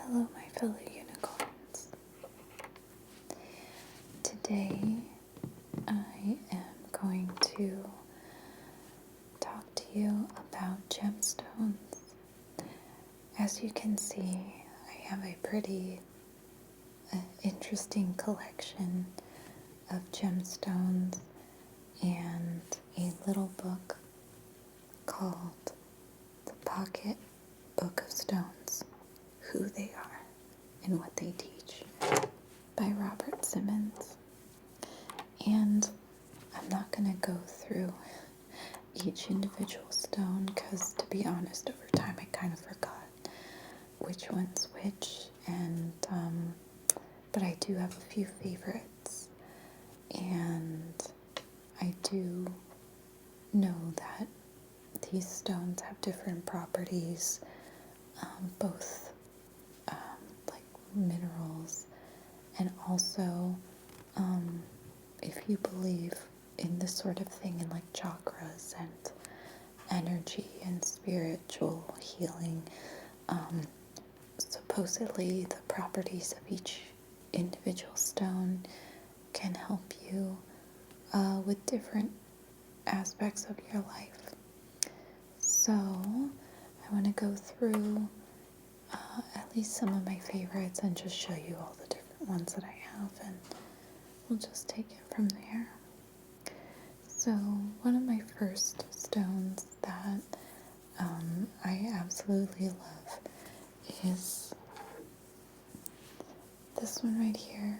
Hello, my fellow unicorns. Today, I am going to talk to you about gemstones. As you can see, I have a pretty interesting collection of gemstones and a little book called The Pocket Book of Stones: Who They Are and What They Teach by Robert Simmons. And I'm not going to go through each individual stone because, to be honest, over time I kind of forgot which one's which, and but I do have a few favorites, and I do know that these stones have different properties, both like minerals, and also if you believe in this sort of thing, in like chakras and energy and spiritual healing, supposedly the properties of each individual stone can help you with different aspects of your life. So I want to go through at least some of my favorites and just show you all the different ones that I have, and we'll just take it from there. So one of my first stones that I absolutely love is this one right here.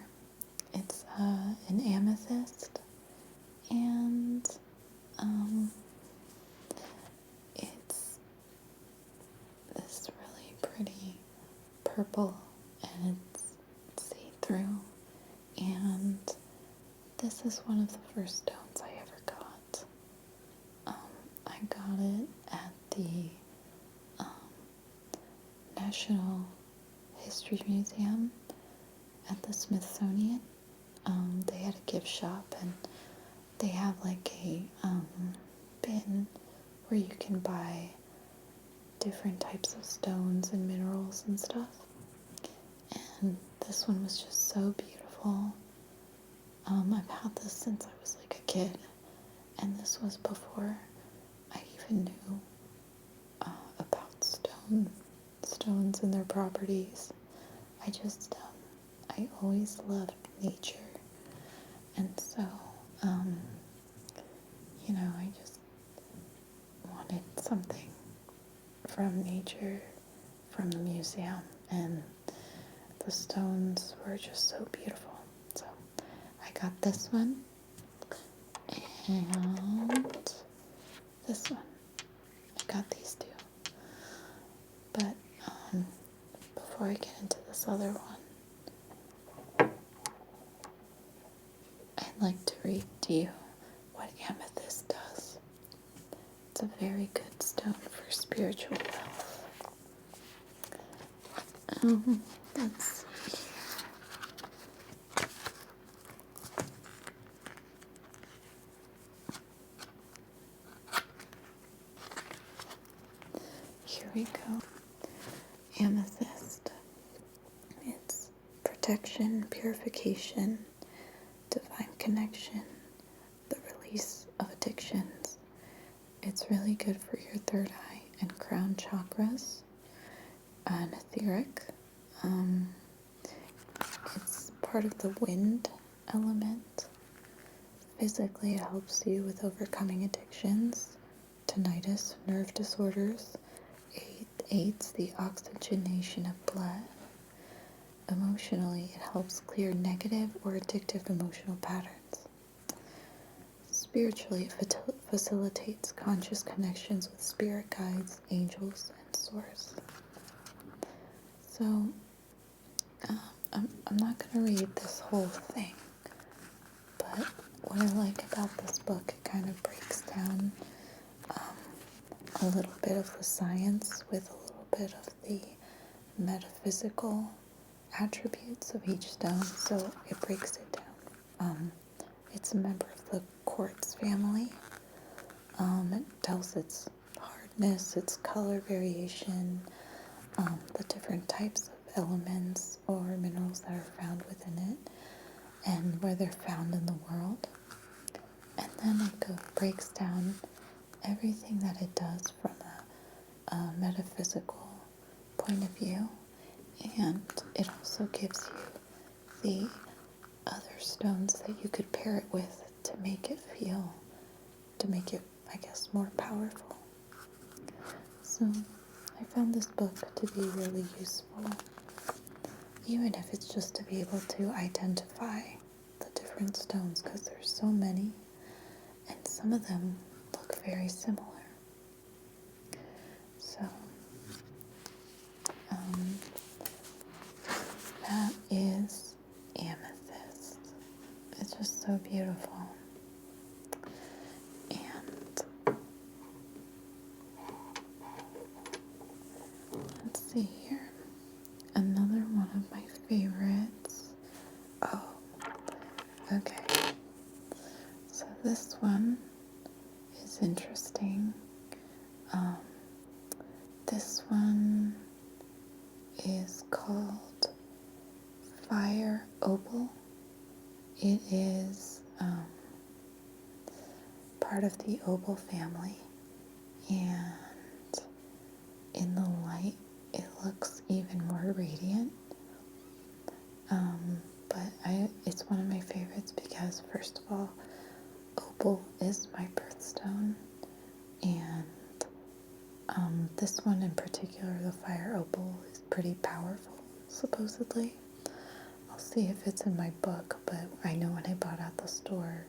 It's an amethyst, and it's this really pretty purple, and it's see-through, and this is one of the first stones I ever got. I got it at the National History Museum at the Smithsonian. They had a gift shop, and they have like a bin where you can buy different types of stones and minerals and stuff. And this one was just so beautiful. I've had this since I was like a kid, and this was before I even knew about stones and their properties. I always loved nature, and so I just wanted something from nature, from the museum, and the stones were just so beautiful. So I got this one and this one. I got these two. But before I get into this other one, I'd like to read to you what amethyst does. It's a very good stone for spiritual health. Let's see. Here we go. Amethyst. It's protection, purification, divine connection, the release of addictions. It's really good for your third eye and crown chakras. An etheric. It's part of the wind element. Physically, it helps you with overcoming addictions, tinnitus, nerve disorders. It aids the oxygenation of blood. Emotionally, it helps clear negative or addictive emotional patterns. Spiritually, it facilitates conscious connections with spirit guides, angels, and source. So, I'm not going to read this whole thing, but what I like about this book, it kind of breaks down a little bit of the science with a little bit of the metaphysical attributes of each stone, so it breaks it down. It's a member of the quartz family. It tells its hardness, its color variation, the different types of elements or minerals that are found within it and where they're found in the world. And then it breaks down everything that it does from a metaphysical point of view. And it also gives you the other stones that you could pair it with to make it, I guess, more powerful. So I found this book to be really useful, even if it's just to be able to identify the different stones, because there's so many, and some of them look very similar. So that is amethyst. It's just so beautiful. And let's see here. Another one of my favorites. Oh, okay. So this one is interesting. This one is called Fire Opal. It is part of the opal family, and in the light it looks even more radiant. But it's one of my favorites because, first of all, opal is my birthstone, and this one in particular, the fire opal, is pretty powerful, supposedly. I'll see if it's in my book, but I know when I bought at the store,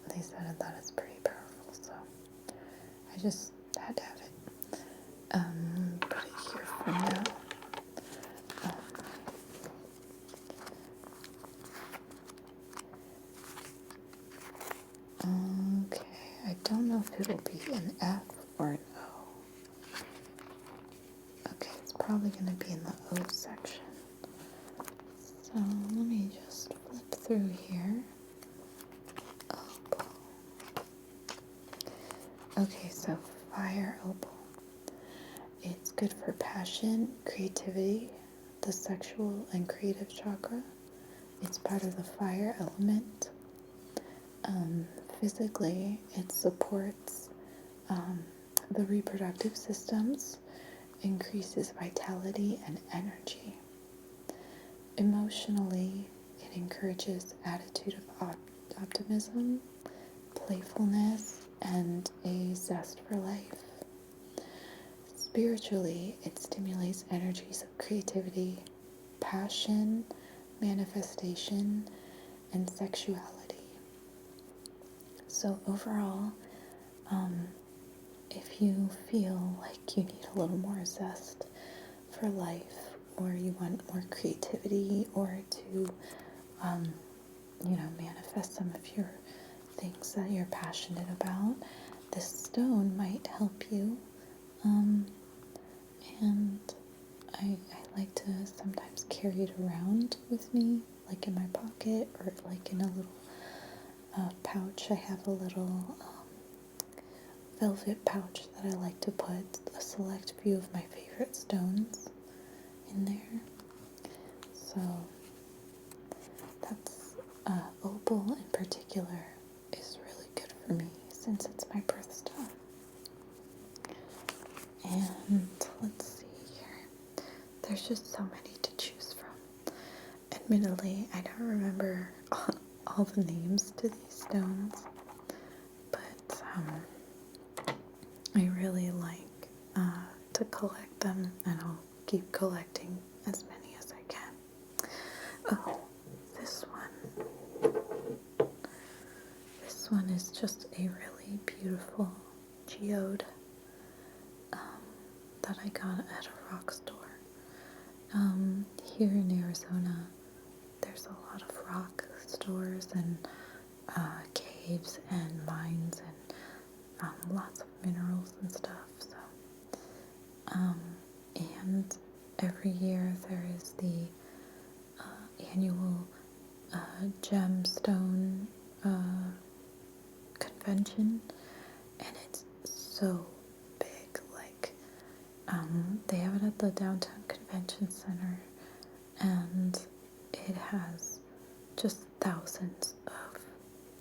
they said that it's pretty powerful, so I just had to have it. Put it here for now. Okay, I don't know if it'll be an F or an O. Okay, it's probably going to be in the O section. So let me just flip through here. Opal. Okay, so fire opal. It's good for passion, creativity, the sexual and creative chakra. It's part of the fire element. Physically, it supports the reproductive systems, increases vitality and energy. Emotionally, it encourages attitude of optimism, playfulness, and a zest for life. Spiritually, it stimulates energies of creativity, passion, manifestation, and sexuality. So overall, if you feel like you need a little more zest for life, or you want more creativity, or to, manifest some of your things that you're passionate about, this stone might help you. And I like to sometimes carry it around with me, like in my pocket, or like in a little pouch. I have a little velvet pouch that I like to put a select few of my favorite stones in there. So that's opal in particular is really good for me since it's my birthstone. And let's see here. There's just so many to choose from. Admittedly, I don't remember all the names to these stones, but I really like to collect them, and I'll keep collecting as many as I can. Oh, this one is just a really beautiful geode that I got at a rock store. Here in Arizona, there's a lot of rock stores and caves and mines and lots of minerals and stuff. So, and every year there is the annual Gemstone convention, and it's so big. Like, They have it at the Downtown Convention Center, and it has just thousands of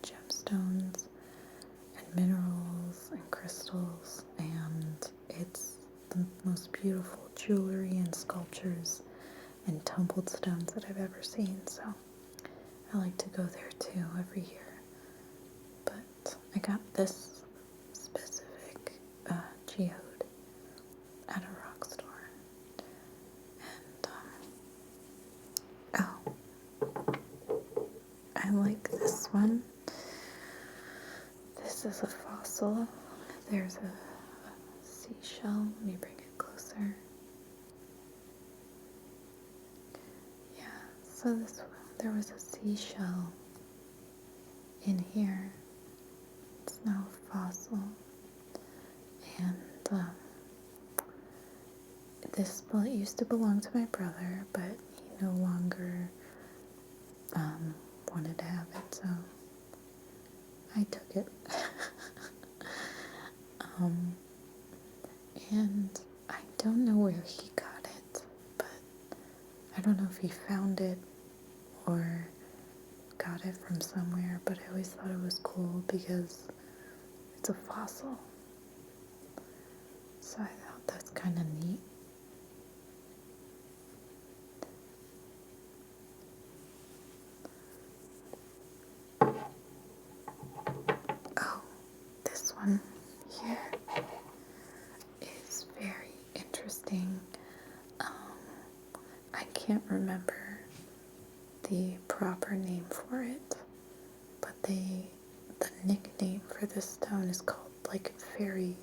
gemstones and minerals and crystals, and it's the most beautiful jewelry and sculptures and tumbled stones that I've ever seen. So I like to go there too every year. But I got this specific geode at a rock store. And I like this one. This is a fossil. There's a seashell. Let me bring it closer. Yeah, so there was a seashell in here. It's now a fossil. And this used to belong to my brother, but he no longer wanted to have it, so I took it. And I don't know where he got it, but I don't know if he found it or got it from somewhere, but I always thought it was cool because it's a fossil. So I thought that's kind of neat. Oh, this one here is very interesting. I can't remember the proper name for it, but the nickname for this stone is called like fairy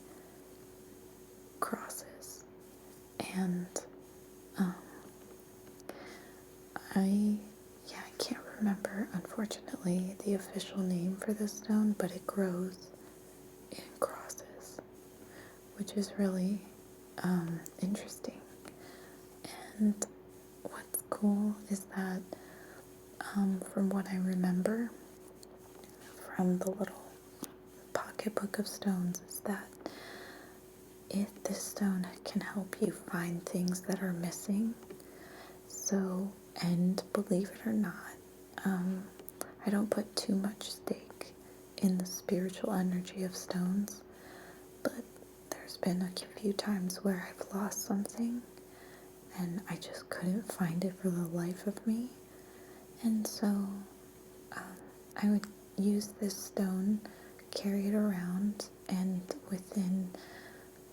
crosses. And I can't remember, unfortunately, the official name for this stone, but it grows in crosses, which is really interesting. And what's cool is that, from what I remember from the little pocketbook of stones, is that this stone can help you find things that are missing. So, and believe it or not, I don't put too much stake in the spiritual energy of stones, but there's been a few times where I've lost something and I just couldn't find it for the life of me. And so I would use this stone, carry it around, and within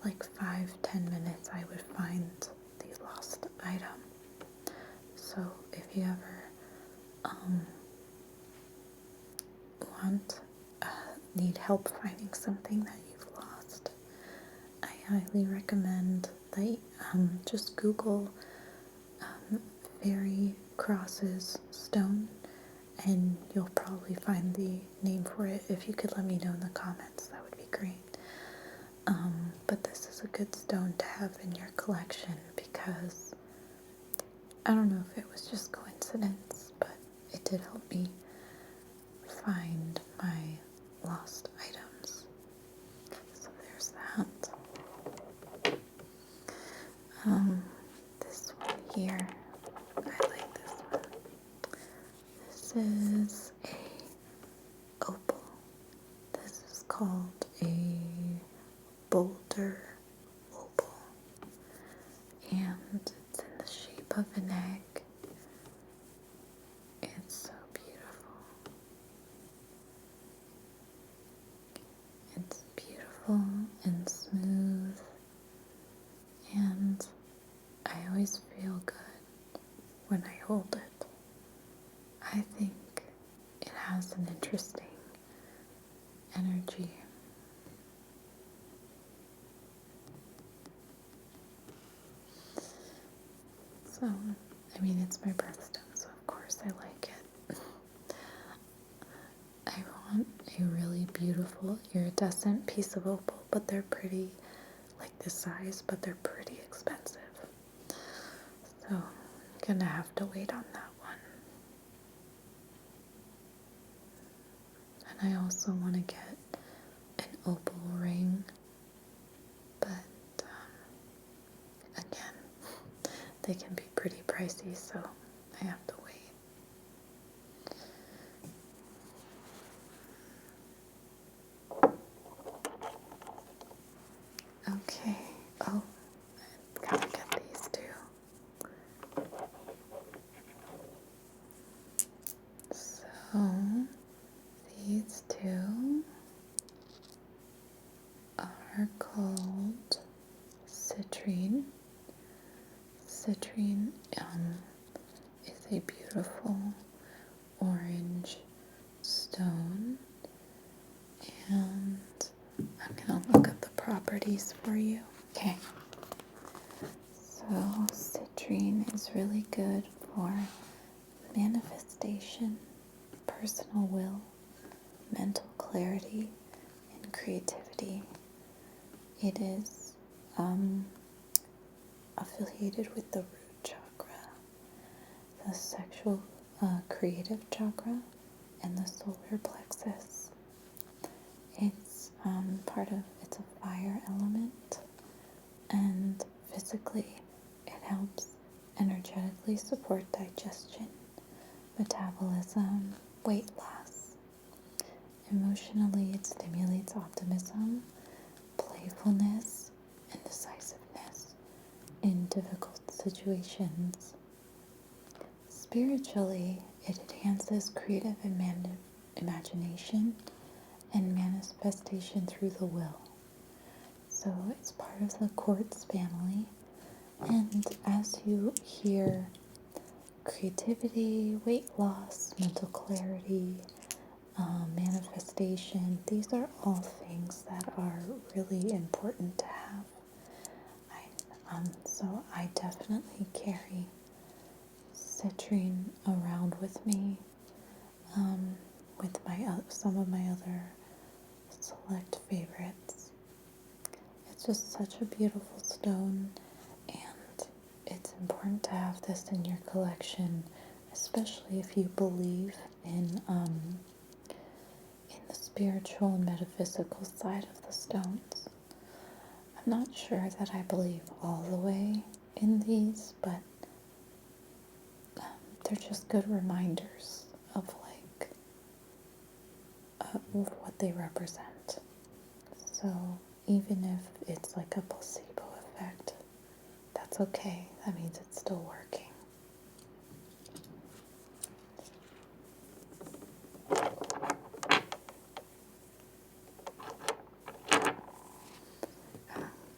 like 5-10 minutes I would find the lost item. So if you ever need help finding something that you've lost, I highly recommend that just Google fairy crosses stone, and you'll probably find the name for it. If you could let me know in the comments, that would be great. But this is a good stone to have in your collection because I don't know if it was just coincidence, but it did help me find my lost items. So there's that. This one here, I like this one. This is a opal. This is called a boulder opal, and it's in the shape of an egg. It's so beautiful. It's beautiful and smooth, and I always feel good when I hold it. I think it has an interesting energy. So, I mean, it's my birthstone, so of course I like it. I want a really beautiful iridescent piece of opal, but they're pretty, like this size, but they're pretty expensive. So, I'm gonna have to wait on that one. And I also want to get an opal ring, but they can be pretty pricey, so I have to wait. Okay, oh, I gotta get these too. So, these two are called citrine. Citrine is a beautiful orange stone, and I'm gonna look at the properties for you. Okay, so citrine is really good for manifestation, personal will, mental clarity, and creativity. It is affiliated with the root chakra, the sexual creative chakra, and the solar plexus. It's it's a fire element, and physically it helps energetically support digestion, metabolism, weight loss. Emotionally, it stimulates optimism, playfulness, and decisiveness in difficult situations. Spiritually, it enhances creative imagination and manifestation through the will. So it's part of the quartz family, and as you hear creativity, weight loss, mental clarity, manifestation, these are all things that are really important to have. So I definitely carry citrine around with me, with some of my other select favorites. It's just such a beautiful stone, and it's important to have this in your collection, especially if you believe in the spiritual and metaphysical side of the stones. I'm not sure that I believe all the way in these, but they're just good reminders of what they represent. So even if it's like a placebo effect, that's okay. That means it's still working.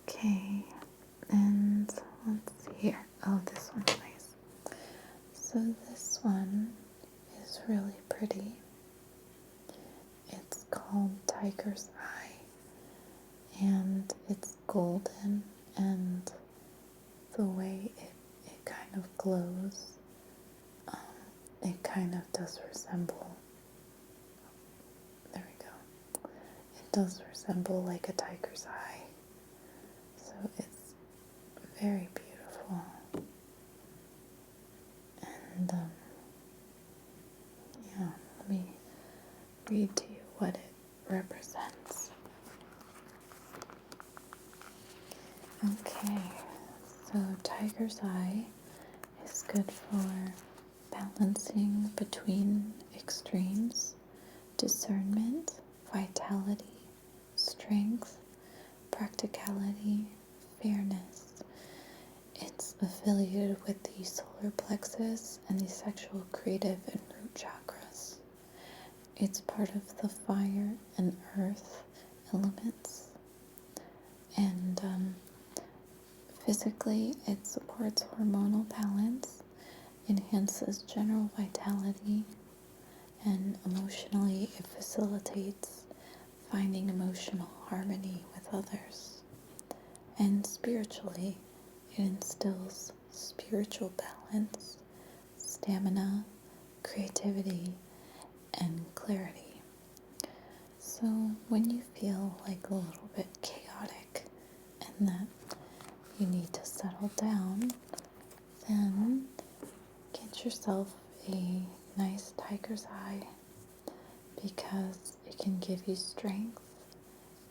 Okay, and let's see here. Oh, this one's nice. So this one is really pretty. It's called Tiger's Eye, and it's golden, and the way it kind of glows, it kind of does resemble, there we go, it does resemble like a tiger's eye. So it's very beautiful, and yeah, let me read to you what it represents. Okay, so tiger's eye is good for balancing between extremes, discernment, vitality, strength, practicality, fairness. It's affiliated with the solar plexus and the sexual, creative, and root chakras. It's part of the fire and earth elements. And physically, it supports hormonal balance, enhances general vitality, and emotionally, it facilitates finding emotional harmony with others. And spiritually, it instills spiritual balance, stamina, creativity, and clarity. So when you feel like a little bit chaotic and that you need to settle down, then get yourself a nice tiger's eye, because it can give you strength,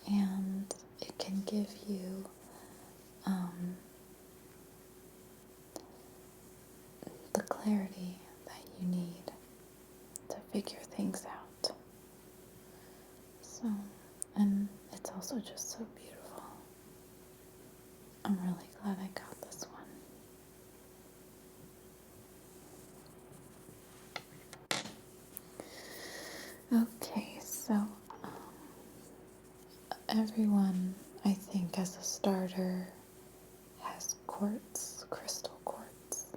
and it can give you clarity that you need to figure things out. So, and it's also just so beautiful. I'm really glad I got this one. Okay, so everyone, I think, as a starter, has quartz, crystal quartz.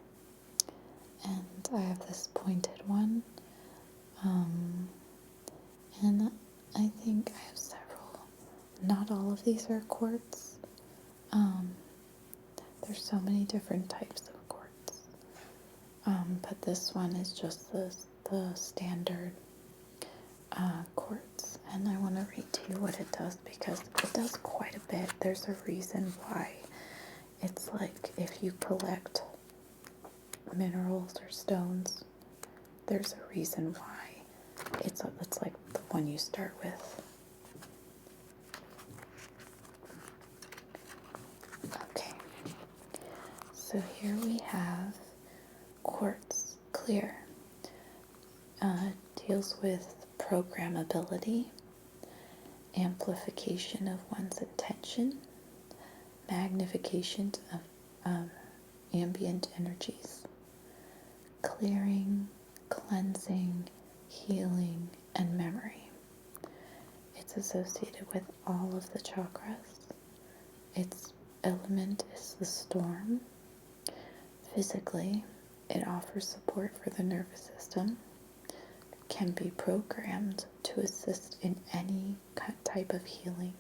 And I have this pointed one. And I think I have several. Not all of these are quartz. There's so many different types of quartz. But this one is just the standard quartz. And I want to read to you what it does because it does quite a bit. There's a reason why. It's like if you collect minerals or stones, there's a reason why. It's like the one you start with. Okay, so here we have quartz clear. Deals with programmability, amplification of one's intention, magnification of ambient energies, clearing, cleansing, healing, and memory. It's associated with all of the chakras. Its element is the storm. Physically, it offers support for the nervous system, can be programmed to assist in any type of healing.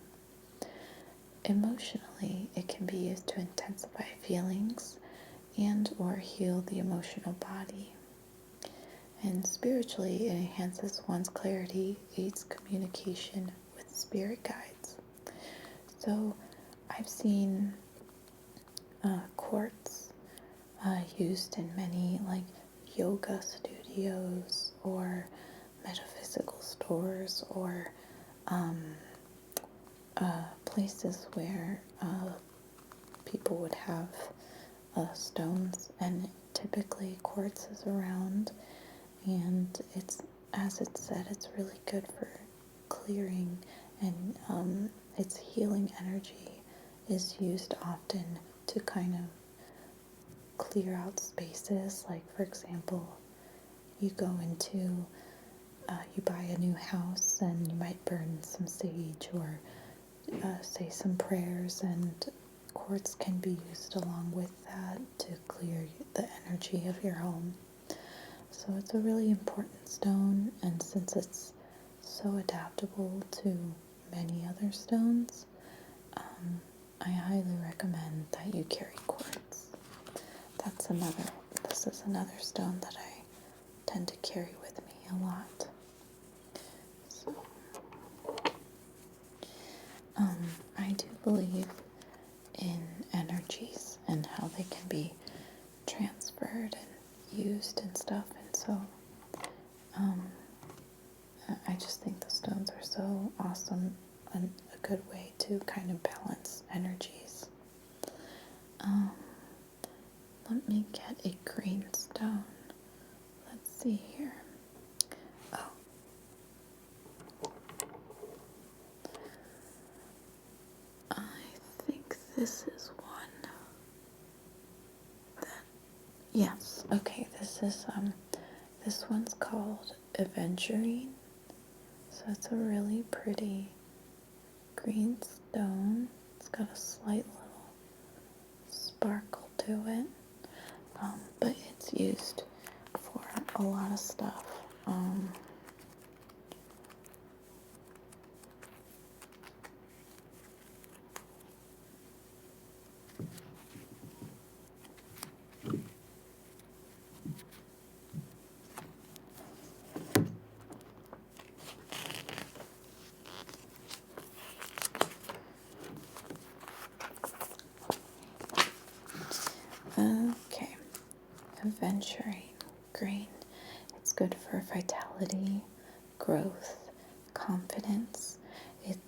Emotionally, it can be used to intensify feelings and or heal the emotional body. And spiritually, it enhances one's clarity, aids communication with spirit guides. So I've seen quartz used in many like yoga studios or metaphysical stores or places where people would have stones, and typically quartz is around, and it's, as it said, it's really good for clearing, and its healing energy is used often to kind of clear out spaces. Like, for example, you go into you buy a new house and you might burn some sage or say some prayers, and quartz can be used along with that to clear the energy of your home. So it's a really important stone, and since it's so adaptable to many other stones, I highly recommend that you carry quartz. This is another stone that I tend to carry with me a lot. So, I do believe in energies and how they can be transferred and used and stuff, and so I just think the stones are so awesome and a good way to kind of balance energies. Let me get a green stone. Let's see here. Oh. I think this is one that, yes, okay, this one's called Aventurine. So it's a really pretty green stone. It's got a slight little sparkle to it, but it's used for a lot of stuff. Okay, Aventurine green. It's good for vitality, growth, confidence. It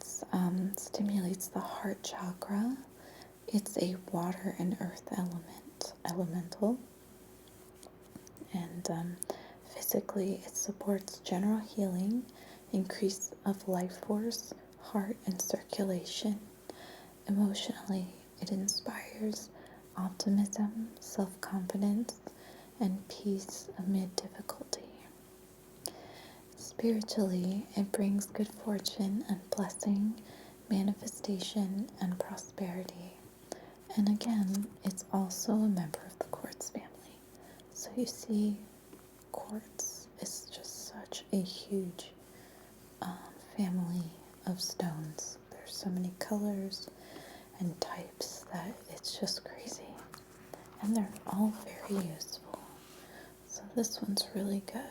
stimulates the heart chakra. It's a water and earth elemental, and physically it supports general healing, increase of life force, heart, and circulation. Emotionally, it inspires optimism, self-confidence, and peace amid difficulty. Spiritually, it brings good fortune and blessing, manifestation, and prosperity. And again, it's also a member of the quartz family. So you see, quartz is just such a huge family of stones. There's so many colors and types that it's just crazy. And they're all very useful. So this one's really good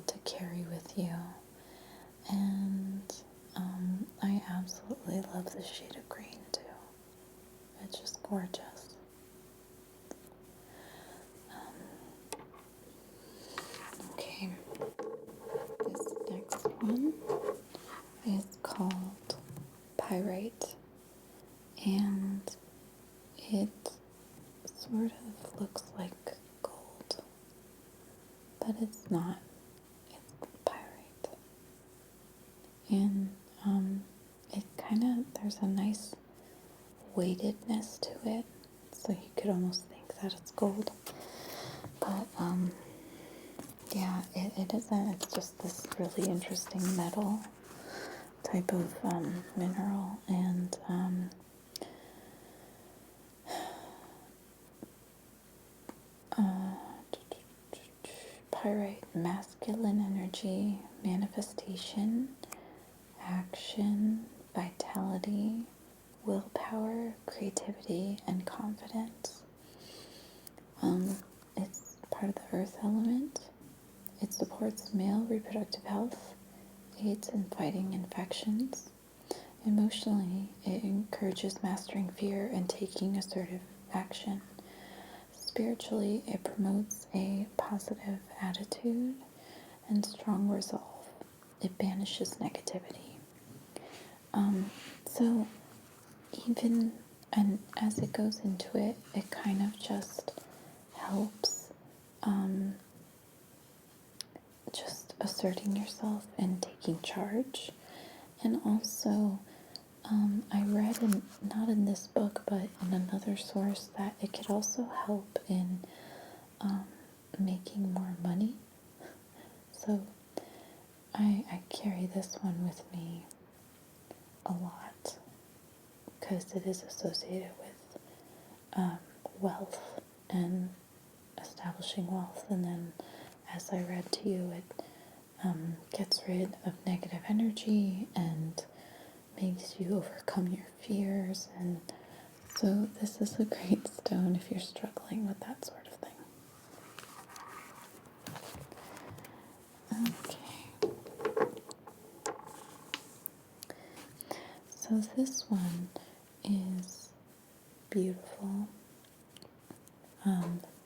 to carry with you. And I absolutely love the shade of green too. It's just gorgeous. Okay, this next one is called Pyrite, and it sort of looks like gold, but it's not. It's pyrite. And it kind of, there's a nice weightedness to it, so you could almost think that it's gold. But yeah, it isn't. It's just this really interesting metal type of mineral, and pyrite, masculine energy, manifestation, action, vitality, willpower, creativity, and confidence. It's part of the earth element. It supports male reproductive health, aids in fighting infections. Emotionally, it encourages mastering fear and taking assertive action. Spiritually, it promotes a positive attitude and strong resolve. It banishes negativity. So even, and as it goes into it, it kind of just helps just asserting yourself and taking charge. And also, I read in, not in this book, but in another source, that it could also help in making more money. So I carry this one with me a lot because it is associated with wealth and establishing wealth. And then, as I read to you, it gets rid of negative energy and makes you overcome your fears. And so this is a great stone if you're struggling with that sort of thing. Okay. So this one is beautiful.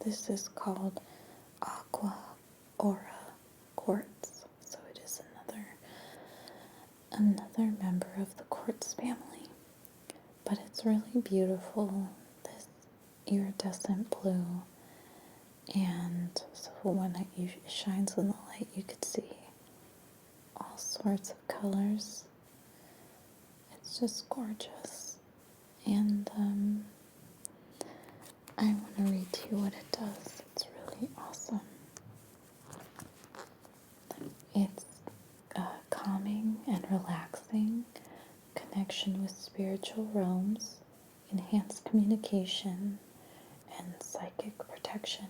This is called Aqua Aura Quartz. So it is another member of the quartz family. But it's really beautiful, this iridescent blue. And so when it shines in the light, you could see all sorts of colors. It's just gorgeous. And I want to read to you what it does. It's really awesome. It's calming and relaxing, connection with spiritual realms, enhanced communication, and psychic protection.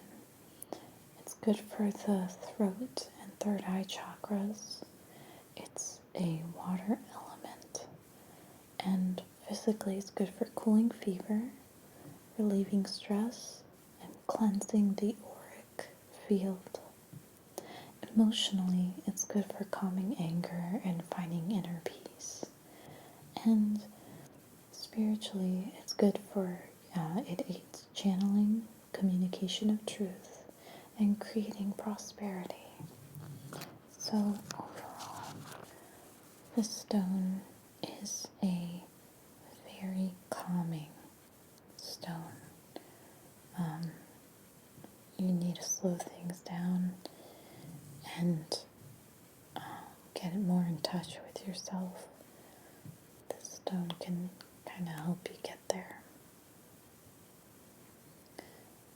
It's good for the throat and third eye chakras. It's a water element, and physically it's good for cooling fever, relieving stress, and cleansing the auric field. Emotionally, it's good for calming anger and finding inner peace. And spiritually, it's good for, it aids channeling, communication of truth, and creating prosperity. So overall, this stone is a very calming stone. You need a to slow things down and get more in touch with yourself, this stone can kind of help you get there.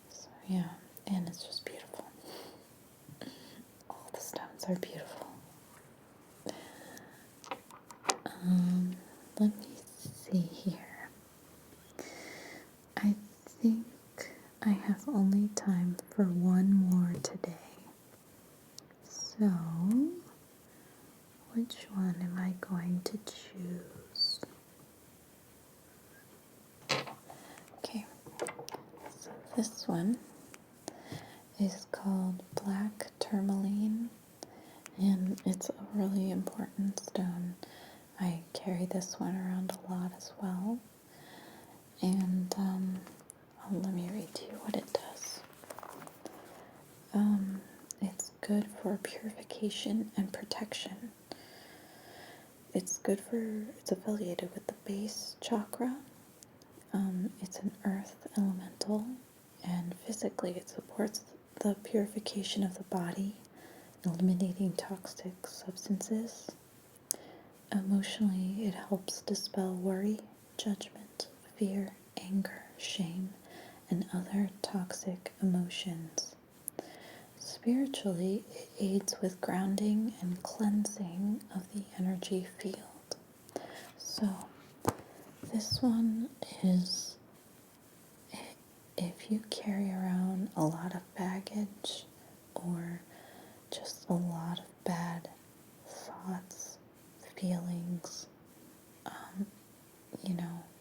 So yeah, and it's just beautiful. All the stones are beautiful. Let me see here. I think I have only time for one more today. So, which one am I going to choose? Okay, so this one is called black tourmaline, and it's a really important stone. I carry this one around a lot as well. And let me read to you what it does. It's good for purification and protection. It's affiliated with the base chakra. It's an earth elemental, and physically it supports the purification of the body, eliminating toxic substances. Emotionally, it helps dispel worry, judgment, fear, anger, shame, and other toxic emotions. Spiritually, it aids with grounding and cleansing of the energy field. So, this one is if you carry around a lot of baggage or just a lot of bad thoughts, feelings,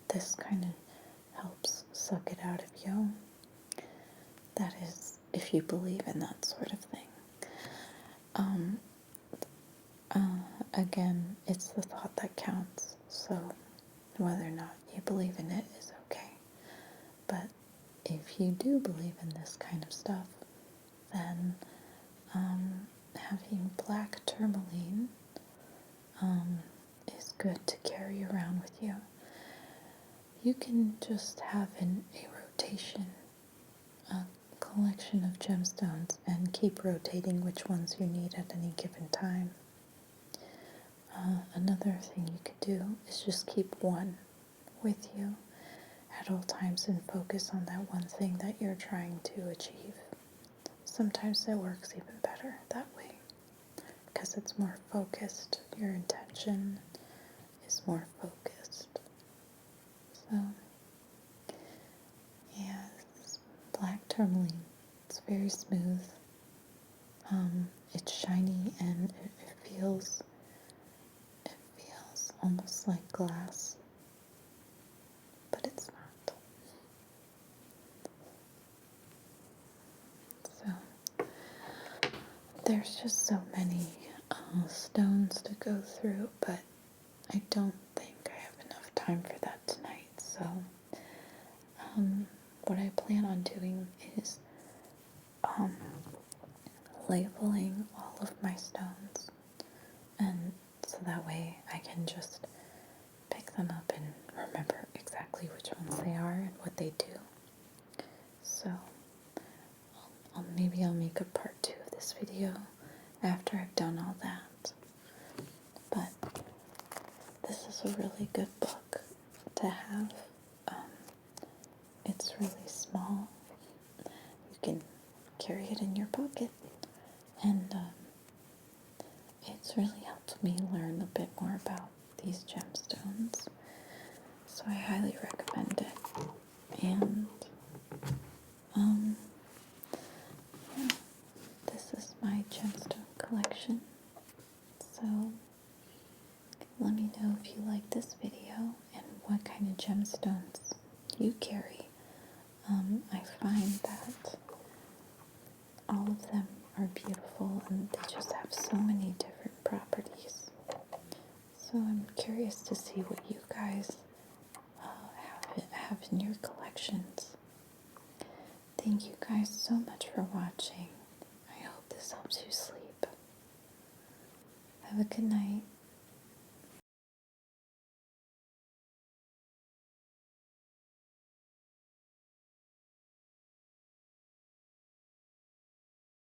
this kind of helps suck it out of you. That is, if you believe in that sort of thing. Again, it's the thought that counts, so whether or not you believe in it is okay. But if you do believe in this kind of stuff, then having black tourmaline is good to carry around with you. You can just have a rotation, a collection of gemstones, and keep rotating which ones you need at any given time. Another thing you could do is just keep one with you at all times and focus on that one thing that you're trying to achieve. Sometimes it works even better that way because it's more focused. Your intention is more focused. So, yeah, this is black tourmaline. It's very smooth. It's shiny and it feels almost like glass, but it's not. So there's just so many stones to go through, but I don't think I have enough time for that tonight. So what I plan on doing is labeling all of my stones, and so that way I can just pick them up and remember exactly which ones they are and what they do. So maybe I'll make a part 2 of this video after I've done all that. But this is a really good book to have. It's really small. You can carry it in your pocket, and it's really helped me learn a bit more about these gemstones. So I highly recommend it. And yeah, this is my gemstone collection. So let me know if you like this video and what kind of gemstones you carry. I find that all of them are beautiful and they just have so many different properties. So I'm curious to see what you guys have in your collections. Thank you guys so much for watching. I hope this helps you sleep. Have a good night.